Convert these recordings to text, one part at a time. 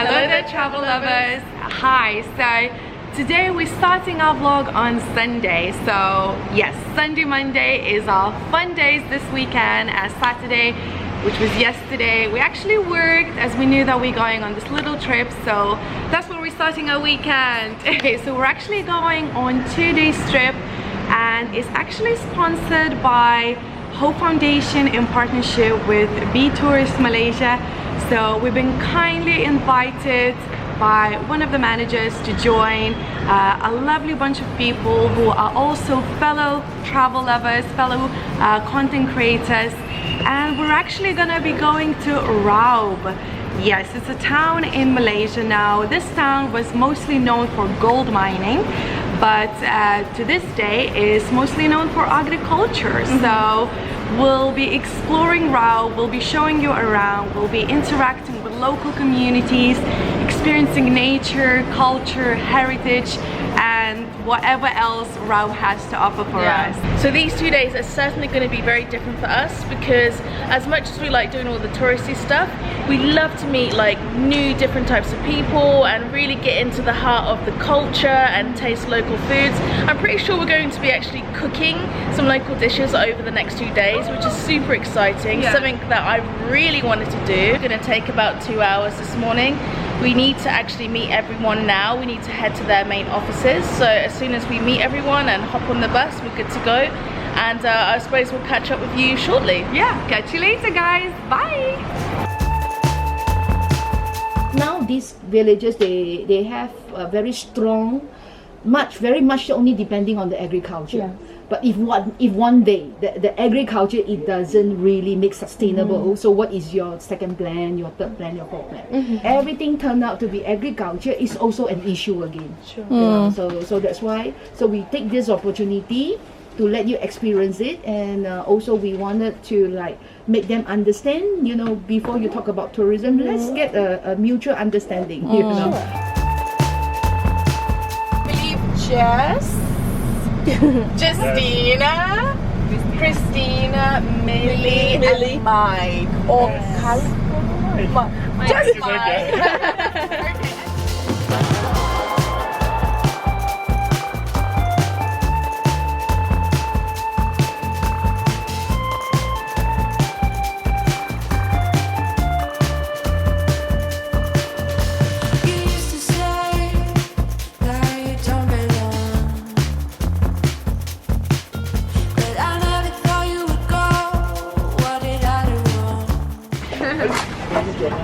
Hello there, travel lovers. Hi, so today we're starting our vlog on Sunday. So yes, Sunday, Monday is our fun days this weekend, as Saturday, which was yesterday, we actually worked as we knew that we're going on this little trip, so that's where we're starting our weekend. Okay, so we're actually going on 2 days trip, and it's actually sponsored by Hope Foundation in partnership with BeTourist Malaysia. So we've been kindly invited by one of the managers to join a lovely bunch of people who are also fellow travel lovers, fellow content creators, and we're actually gonna be going to Raub. Yes, it's a town in Malaysia now. This town was mostly known for gold mining, but to this day is mostly known for agriculture. So we'll be exploring Raub, we'll be showing you around, we'll be interacting with local communities, experiencing nature, culture, heritage, and whatever else Raub has to offer for us. So these 2 days are certainly going to be very different for us, because as much as we like doing all the touristy stuff, we love to meet like new different types of people and really get into the heart of the culture and taste local foods. I'm pretty sure we're going to be actually cooking some local dishes over the next 2 days, which is super exciting. Something that I really wanted to do. It's going to take about 2 hours this morning. We need to actually meet everyone now. We need to head to their main offices. So as soon as we meet everyone and hop on the bus, we're good to go. And I suppose we'll catch up with you shortly. Yeah, catch you later, guys. Bye. Now these villages, they have a very strong, very much only depending on the agriculture. But if one day the agriculture, it doesn't really make sustainable, so what is your second plan, your third plan, your fourth plan? Everything turned out to be agriculture is also an issue again. You know, so that's why, so we take this opportunity to let you experience it, and also we wanted to like make them understand, you know, before you talk about tourism, let's get a mutual understanding, you know. Jess, Justina, Christina, Millie, and Mike. Or just Mike.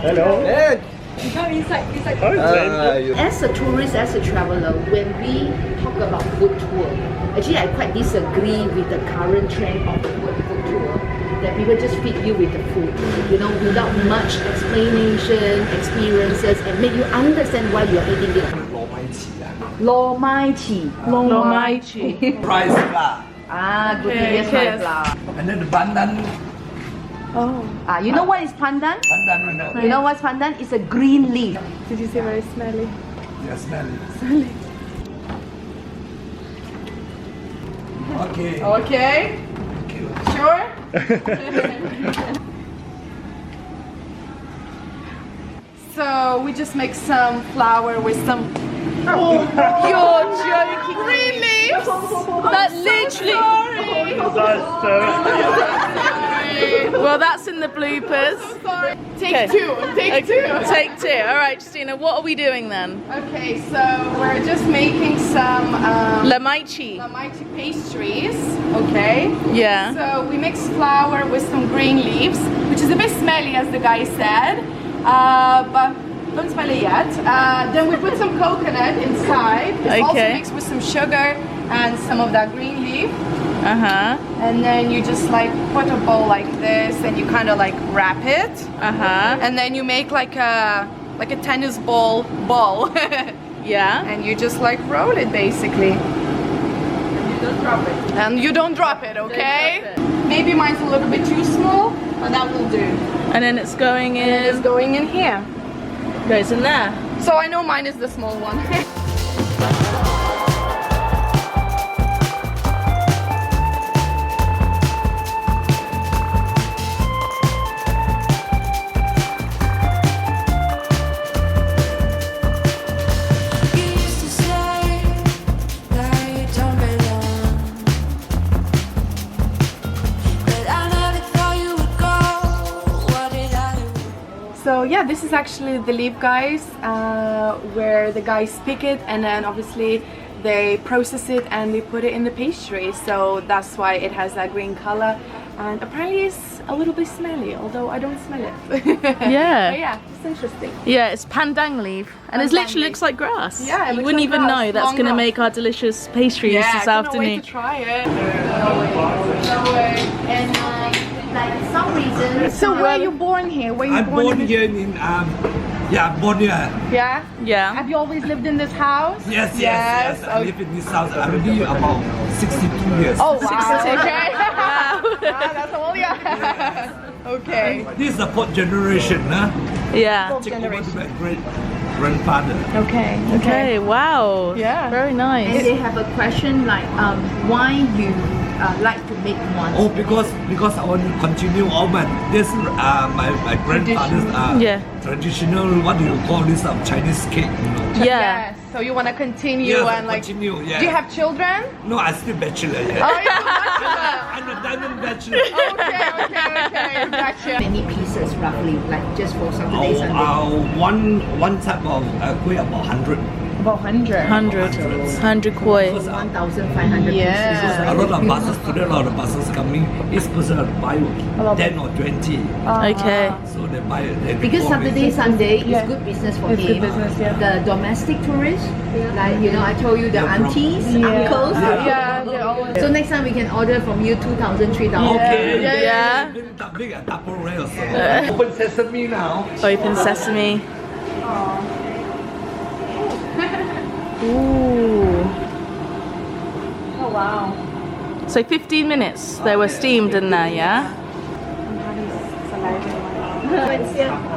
Hello. Hey. Come inside. As a tourist, as a traveler, when we talk about food tour, actually I quite disagree with the current trend of the food tour, that people just feed you with the food, you know, without much explanation, experiences, and make you understand why you're eating it. Lo mai chi. Rice flour. Ah, glutinous rice flour. And then the pandan. You know what is pandan? Pandan, you know. You know what's pandan? It's a green leaf. Did you say very smelly? Yeah, smelly. Okay. Okay. Sure? So we just make some flour with some... You're joking. Really? That literally... Well, that's in the bloopers. Take two. Take two. Take two. All right, Justina, what are we doing then? Okay, so we're just making some Lamaichi. Lamaichi pastries. Okay. Yeah. So we mix flour with some green leaves, which is a bit smelly, as the guy said, but don't smell it yet. Then we put some coconut inside. It's also mixed with some sugar and some of that green leaf. And then you just like put a bowl like this, and you kind of like wrap it. And then you make like a tennis ball. Yeah. And you just like roll it basically. And you don't drop it. And you don't drop it, okay? Maybe mine's a little bit too small, but that will do. And then it's going in. And it's going in here. Goes in there. So I know mine is the small one. yeah, this is actually the leaf guys, where the guys pick it and then obviously they process it and they put it in the pastry, so that's why it has that green color, and apparently it's a little bit smelly, although I don't smell it. Yeah. But yeah, it's interesting. Yeah, it's pandan leaf, and it literally looks like grass. Yeah, it you looks wouldn't like even grass, know that's long going to grass. make our delicious pastries Yeah, this I cannot afternoon. wait to try it. And like some reason. So where are you born here? Where you I'm born here in born here. Yeah? Yeah. Have you always lived in this house? Yes. I live in this house. I'm already about 62 years. Oh wow. Okay. Wow. That's all, yeah. Okay. This is the fourth generation, huh? Yeah. Take over to my great grandfather. Okay. Okay, wow. Yeah. Very And nice. they have a question like, why you like to make one? Oh, because I want to continue all my my grandfather's Yeah. traditional, what do you call this, Chinese cake, you know? Yeah. Yes. So you want to continue Yes, and like. continue, yeah. Do you have children? No, I'm still bachelor, yeah. Oh, you're a bachelor. I'm a diamond bachelor. Okay. Gotcha. Many pieces roughly, like just for Saturday, Sunday. One type of kuih about 100. About 100. 100 koi. 1,500 Yeah. pieces. A lot of buses, today a lot of buses coming. Each person buy 10 or 20. Okay. So they buy it. Because Saturday, Sunday is Yeah. good business for It's him. good business, yeah. The domestic tourists, like I told you, the aunties, uncles. Yeah, they're all. So next time we can order from you 2,000, 3,000. Okay. Yeah. Big a double rail. Open sesame now. Open sesame. Ooh. Oh wow. So 15 minutes they were steamed in there, yeah?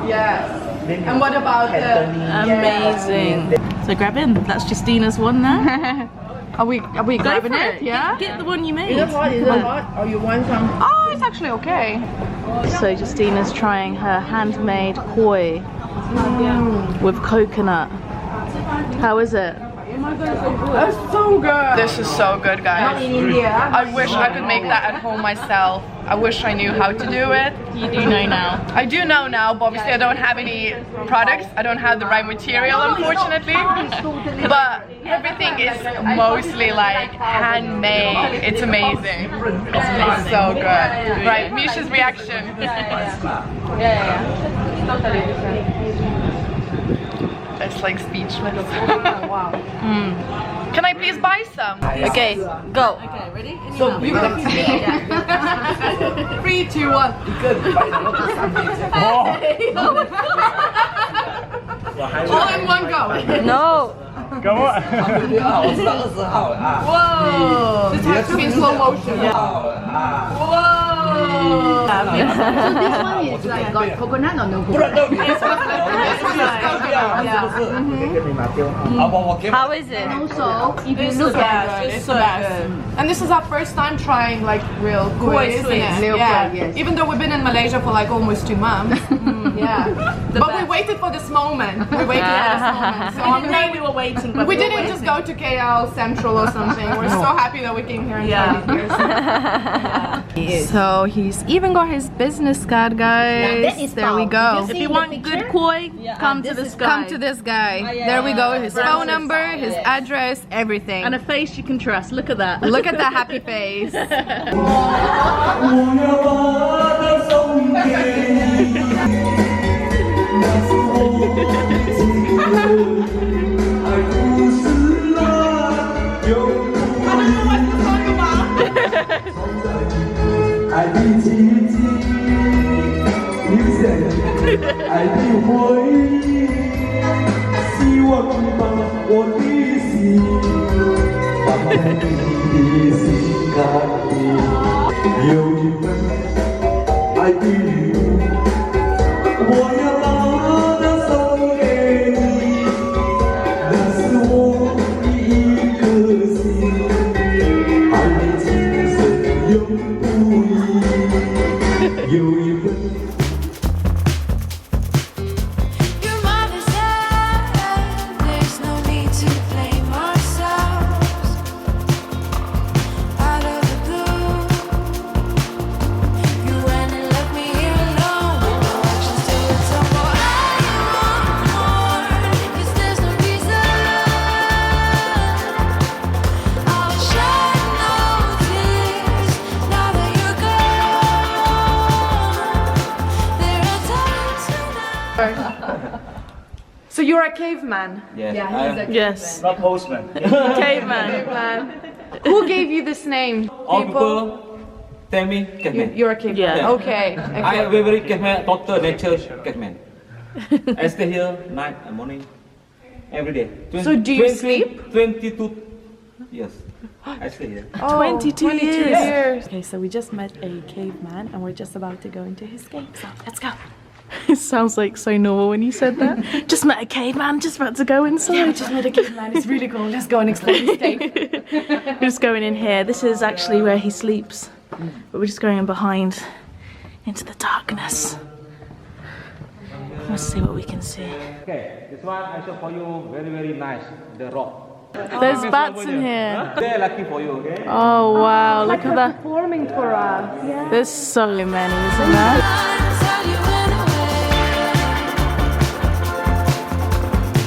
Yes. And what about the? Amazing. So grab in. That's Justina's one there. Are we Go grabbing for it? Yeah. Get the one you made. Is it hot? Or you want some? Oh, it's actually okay. So Justina's trying her handmade koi with coconut. How is it? That's so good. This is so good, guys. In India. I wish I could make that at home myself. I wish I knew how to do it. You do know now. I do know now, but obviously I don't have any products. I don't have the right material, unfortunately. But everything is mostly like handmade. It's amazing. It's so good. Right, Misha's reaction. It's like speechless. Wow. Can I please buy some? Okay, go. Okay, ready? So you can see. 3, 2, 1. All in one go. No. Whoa! This has to be in slow motion. Whoa! So this one is like got coconut or no coconut? How is it? Also, if you It's look the at best. It's the best. And this is our first time trying like real kuih, isn't sweets. it? Real Yeah. kuih, yes. Even though we've been in Malaysia for like almost 2 months. Yeah. But we waited for this moment. We waited for this moment. So I'm glad we were waiting, but we didn't just go to KL Central or something. We're so happy that we came here and tried it here. So he's even got his business card, guys. that is There we Raub. go. Did If you you see want the good picture? koi, come to this guy. Come to this guy. There we go. His phone number, his address, everything. And a face you can trust. Look at that. Look at that happy face. Your mother said there's no need to blame ourselves. Out of the blue, you ran and left me here So you're a caveman. Yes. Yes. Not postman. Caveman. Who gave you this name? All people tell me caveman. You're a caveman. Yeah. Okay. I am very caveman, total nature caveman. I stay here night and morning, every day. So do you sleep? 22 years. I stay here. 22 years. Okay, so we just met a caveman and we're just about to go into his cave. So let's go. It sounds like so normal when you said that. Just met a caveman, just about to go inside. Yeah, we just met a caveman. It's really cool. Let's go and explore his cave. We're just going in here. This is actually where he sleeps. But we're just going in behind into the darkness. Let's see what we can see. Okay, this one I show for you very nice. The rock. There's bats in here. They're lucky for you, okay? Oh wow, look at that. Performing for us. Yeah. There's so many, isn't there? Until you went away.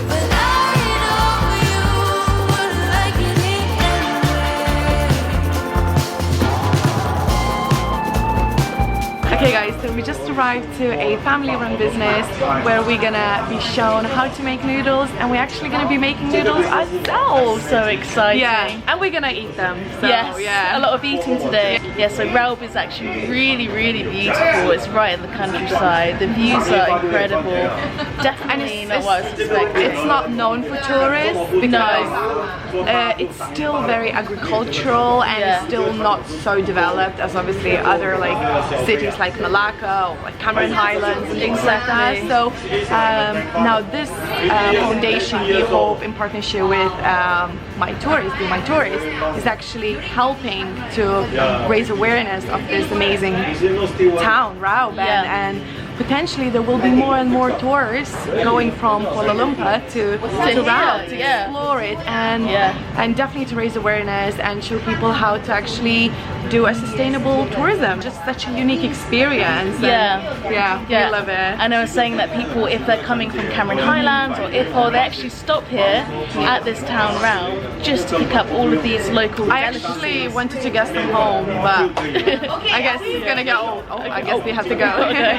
But I know you wouldn't like it here anyway. Okay guys, so we just arrived to a family-run business where we're gonna be shown how to make noodles, and we're actually gonna be making noodles ourselves. So exciting. Yeah, and we're gonna eat them. So, Yes, yeah. a lot of eating today. Yeah, so Raub is actually really beautiful. It's right in the countryside. The views are incredible. Definitely not what I was expecting. It's not known for tourists because it's still very agricultural and Yeah. it's still not so developed as obviously other like cities like Malacca or like Cameron Highlands and things like that. Exactly. So now this foundation, we hope in partnership with My Tourist, Be My Tourist, is actually helping to raise awareness of this amazing town, Raub, Yeah. and potentially there will be more and more tourists going from Kuala Lumpur to Raub to yeah. explore it and Yeah. and definitely to raise awareness and show people how to actually do a sustainable tourism. Just such a unique experience. And Yeah. we love it. And I was saying that people, if they're coming from Cameron Highlands or Ipoh, they actually stop here at this town Raub just to pick up all of these local I actually wanted to get some home, but I guess it's gonna get old. Oh, I guess we have to go.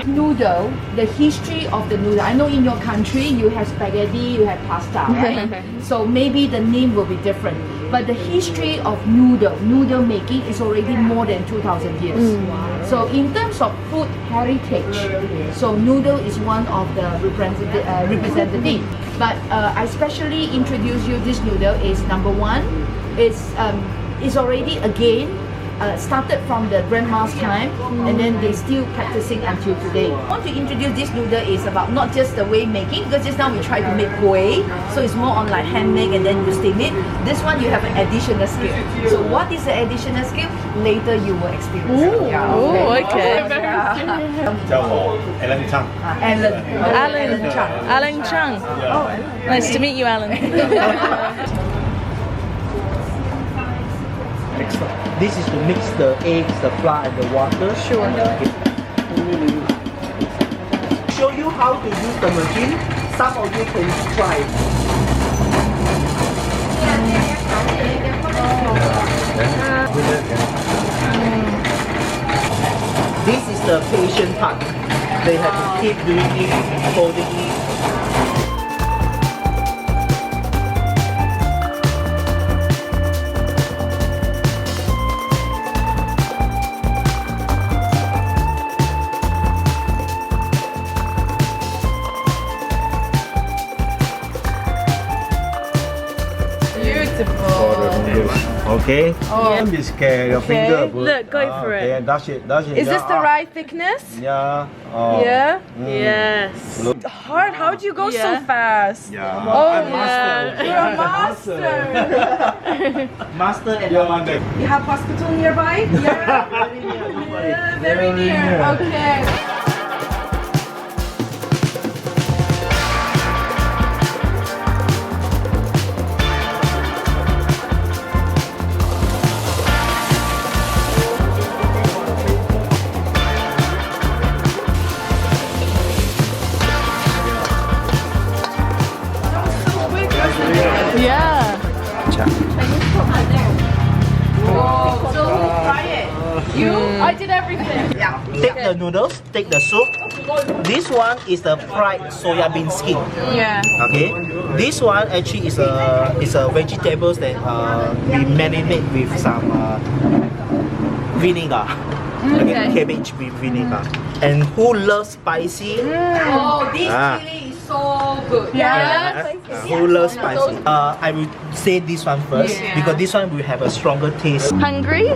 Noodle, the history of the noodle. I know in your country you have spaghetti, you have pasta, right? So maybe the name will be different. But the history of noodle making is already more than 2,000 years. So in terms of food heritage, so noodle is one of the representative. But I specially introduce you this noodle is number one. It's already again started from the grandma's time, and then they still practicing until today. I want to introduce this noodle is about not just the way making, because just now we tried to make kuih, so it's more on like hand make and then you steam it. This one you have an additional skill. So what is the additional skill? Later you will experience. okay. 叫我 Alan Chang。 Alan Chung. Nice to meet you, Alan. This is to mix the eggs, the flour, and the water. Sure. Show you how to use the machine. Some of you can try. This is the patient part. They have to keep doing it, folding it. Okay. Don't be scared. Your finger. Look, go for it. Okay, dash it. Is this the right thickness? Yeah. Oh. Yeah? Yes. Hard? How do you go so fast? Yeah. Oh, master. you're a master. Master and master. You have hospital nearby? Yeah. Very near. Okay. Yeah. Whoa, so try it. You? I did everything. Yeah. Take the noodles, take the soup, This one is the fried soya bean skin. Yeah. Okay. This one actually is a vegetables that we marinate with some vinegar. Okay. Cabbage with vinegar. And who loves spicy? Oh, this chili is so good. Who loves spicy? I will say this one first because this one will have a stronger taste. Hungry?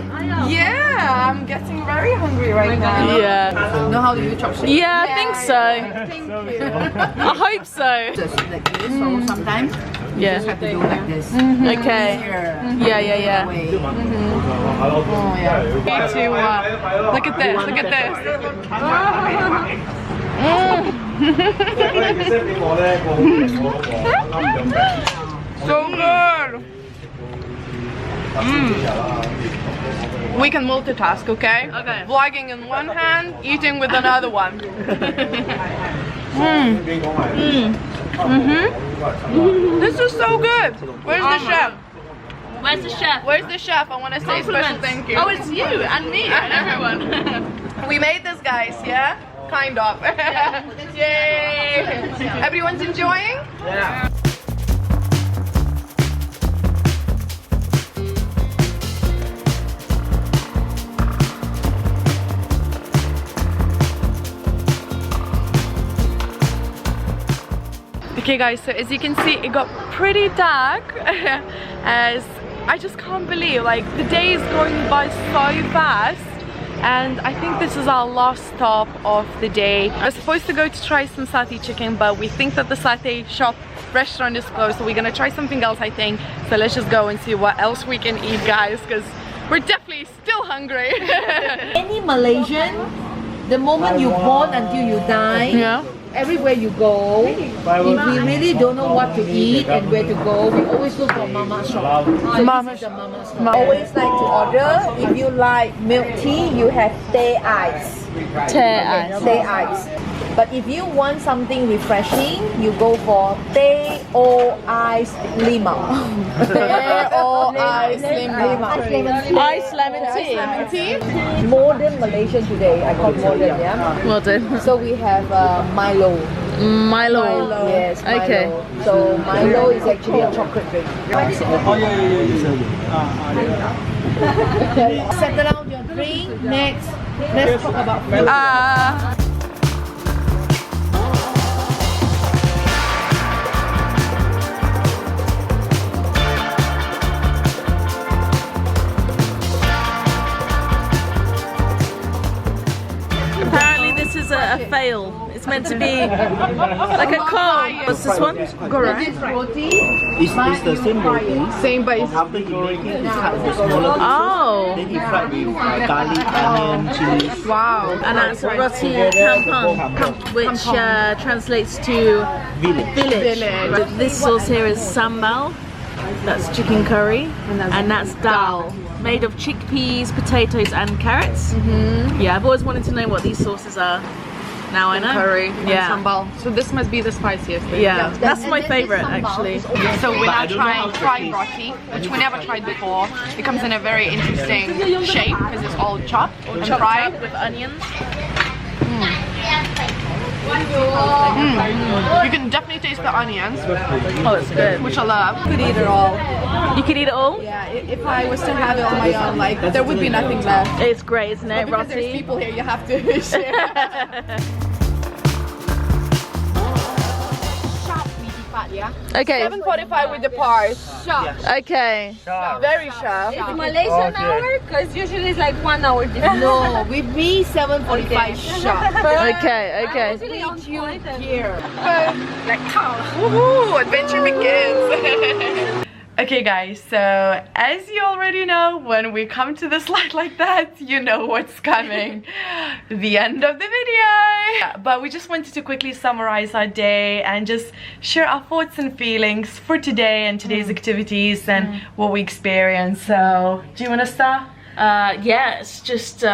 Yeah, I'm getting very hungry right now. Yeah. Know how to use chopsticks? Yeah, I think so. Thank you. I hope so. Just like this, so sometimes you Yeah. just have to do like this. Okay. Here. Yeah. Way. Need to look at this. Look at this. So good. We can multitask, okay? Okay. Vlogging in one hand, eating with another one. This is so good. Where's the chef? Where's the chef? Where's the chef? I want to say special thank you. Oh, it's you and me and everyone. We made this, guys, yeah? Kind of. Yay! Everyone's enjoying? Yeah. Okay guys, so as you can see, it got pretty dark as I just can't believe, like, the day is going by so fast, and I think this is our last stop of the day. We're supposed to go to try some satay chicken, but we think that the satay shop restaurant is closed, so we're gonna try something else, I think. So let's just go and see what else we can eat, guys, because we're definitely still hungry. Any Malaysian, the moment you're born until you die, everywhere you go, if we really don't know what to eat and where to go, we always look for mama shop. So Mama this is the mama shop. Always like to order. If you like milk tea, you have teh ice. Teh ice. But if you want something refreshing, you go for teh o ice limau. Teh o ice limau. Ice lemon tea. Modern Malaysian today. I call modern, yeah. Modern. So we have Milo. Milo. Yes, Milo. Okay. So Milo is actually a chocolate drink. Settle down your drink. Next, let's talk about food. Apparently this is a fail. It's meant to be like a cone. What's this one? This roti. It's the same roti. Same, but it's After you make it, you cut the smaller pieces. Oh. Then you fry with garlic, onion, chilies. wow. And that's roti kampung, which translates to Village. This sauce here is sambal. That's chicken curry, and that's dal, made of chickpeas, potatoes, and carrots. Yeah, I've always wanted to know what these sauces are. Now I know. Curry Yeah. and sambal. So this must be the spiciest thing. Yeah, that's my favorite actually. So we're now trying fried roti, which we never tried before. It comes in a very interesting shape because it's all chopped and fried. with onions. You can definitely taste the onions, Oh, it's good. which I love. Could eat it all. You could eat it all. Yeah, if I was to have it on my own, like there would be nothing left. It's great, isn't it, Because there's roti? people here, you have to share. Okay. 7:45 with the part. Okay. Very sharp. Malaysian hour? Because usually it's like 1 hour difference. No, with me 7:45 sharp. Okay. Woohoo! Adventure begins. Okay guys, so as you already know, when we come to the slide like that, you know what's coming. The end of the video. But we just wanted to quickly summarize our day and just share our thoughts and feelings for today and today's activities and what we experienced. So, do you want to start? yeah, it's just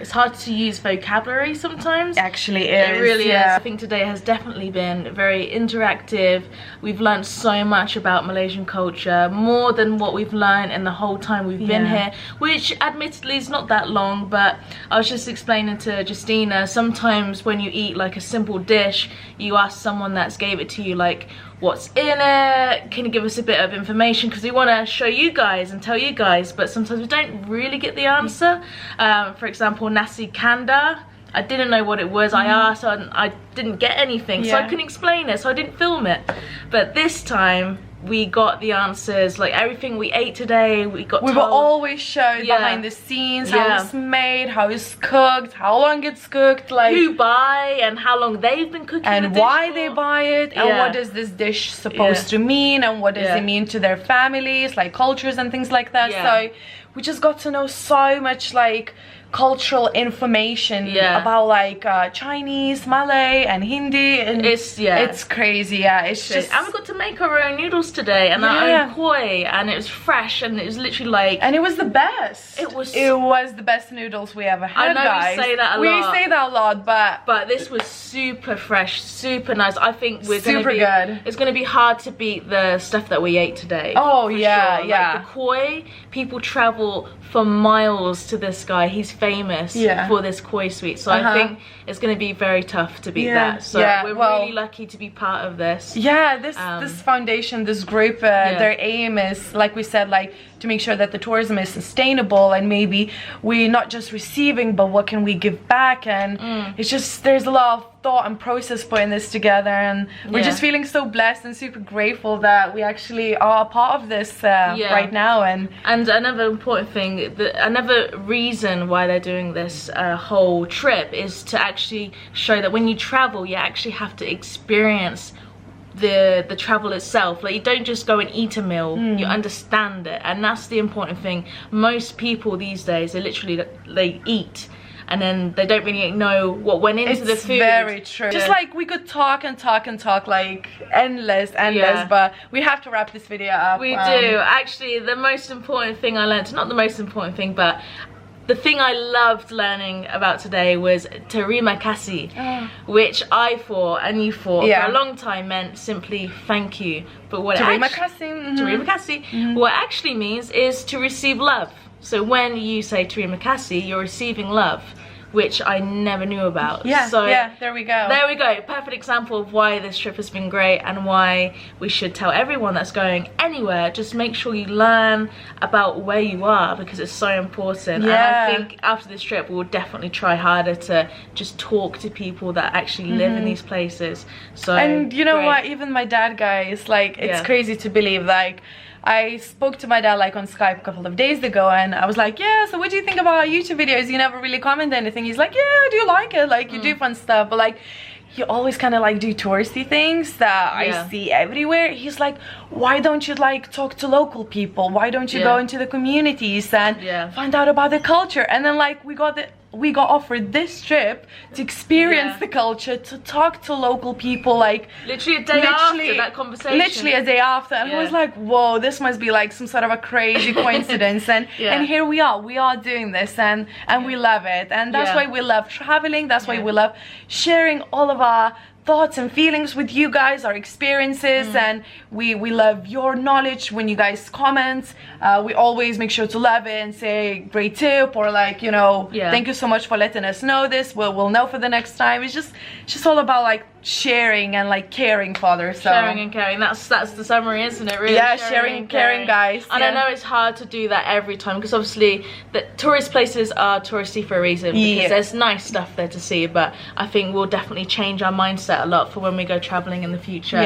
it's hard to use vocabulary sometimes. Actually is. It really is. I think today has definitely been very interactive. We've learned so much about Malaysian culture, more than what we've learned in the whole time we've been here, which admittedly is not that long. But I was just explaining to Justina, sometimes when you eat like a simple dish, you ask someone that's gave it to you like, what's in it, can you give us a bit of information, because we want to show you guys and tell you guys, but sometimes we don't really get the answer. For example, nasi kandar, I didn't know what it was. I asked and I didn't get anything, so I couldn't explain it, so I didn't film it. But this time we got the answers, like everything we ate today, we were always showed behind the scenes, how it's made, how it's cooked, how long it's cooked, like who buy and how long they've been cooking and the dish why for. they buy it, and what does this dish supposed to mean, and what does it mean to their families, like cultures and things like that. So we just got to know so much like cultural information about like Chinese, Malay and Hindi, and it's crazy. It's just, and we got to make our own noodles today, and our own kuih, and it was fresh, and it was literally like, and it was the best. It was the best noodles we ever had. I know guys. we say that a lot. We say that a lot, but this was super fresh, super nice. I think we're super good. It's gonna be hard to beat the stuff that we ate today. Oh for yeah, sure. Like the kuih, people travel for miles to this guy. He's famous for this kuih sweet, so I think it's going to be very tough to beat that. So we're really lucky to be part of this. This foundation, this group, their aim is, like we said, like to make sure that the tourism is sustainable, and maybe we're not just receiving, but what can we give back, and it's just, there's a lot of thought and process putting this together, and we're just feeling so blessed and super grateful that we actually are a part of this right now. And another important thing, another reason why they're doing this whole trip is to actually show that when you travel, you actually have to experience the travel itself. Like, you don't just go and eat a meal, you understand it, and that's the important thing. Most people these days, they literally they eat, and then they don't really know what went into the food. It's very true. Just like we could talk and talk and talk like endless, but we have to wrap this video up. We do. Actually, the most important thing I learned, not the most important thing, but the thing I loved learning about today was terima kasih, which I thought and you thought for a long time meant simply thank you. But what terima kasih, terima kasih, what it actually means is to receive love. So when you say terima kasih, you're receiving love, which I never knew about. So there we go. There we go. Perfect example of why this trip has been great, and why we should tell everyone that's going anywhere, just make sure you learn about where you are, because it's so important. And I think after this trip we'll definitely try harder to just talk to people that actually live in these places. So, and you know what, even my dad, guys, like it's crazy to believe, like I spoke to my dad like on Skype a couple of days ago, and I was like, so what do you think about our YouTube videos? You never really comment anything. He's like, I do like it, like you do fun stuff, but like you always kind of like do touristy things that I see everywhere. He's like, why don't you like talk to local people? Why don't you go into the communities and find out about the culture? And then like we got offered this trip to experience the culture, to talk to local people, like literally a day after that conversation. Literally a day after, and I was like, whoa, this must be like some sort of a crazy coincidence. And here we are doing this, and we love it, and that's why we love traveling. That's why we love sharing all of our thoughts and feelings with you guys, our experiences, and we love your knowledge. When you guys comment, we always make sure to love it and say great tip, or like, you know, thank you so much for letting us know this, we'll know for the next time. It's just all about like sharing and like caring for others. So sharing and caring, that's the summary, isn't it? Really, sharing and caring, guys. And I know it's hard to do that every time, because obviously the tourist places are touristy for a reason, because there's nice stuff there to see, but I think we'll definitely change our mindset a lot for when we go traveling in the future.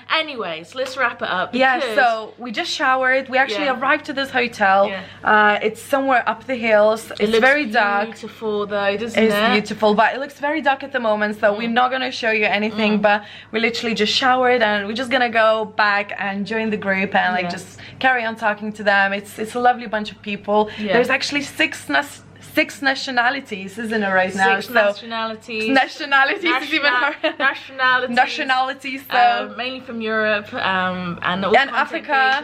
Anyways, let's wrap it up. So we just showered. We actually arrived to this hotel. It's somewhere up the hills. It's very dark. Beautiful though, doesn't it? It's beautiful, but it looks very dark at the moment, so we're not gonna show you anything, but we literally just showered, and we're just gonna go back and join the group and like just carry on talking to them. It's a lovely bunch of people. There's actually six nationalities, isn't it, right now? Nationalities. Nationalities, even nationalities. So mainly from Europe, and Africa.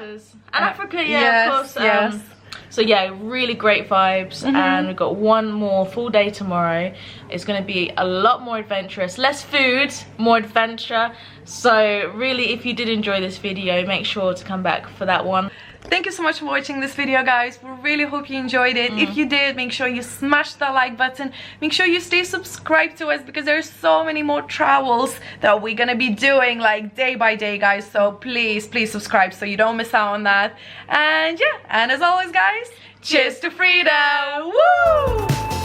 And Africa, of course. So yeah, really great vibes. And we've got one more full day tomorrow. It's going to be a lot more adventurous, less food, more adventure. So really, if you did enjoy this video, make sure to come back for that one. Thank you so much for watching this video, guys. We really hope you enjoyed it. If you did, make sure you smash the like button. Make sure you stay subscribed to us, because there's so many more travels that we're gonna be doing like day by day, guys. So please subscribe so you don't miss out on that. And yeah, and as always, guys, cheers to freedom. Woo!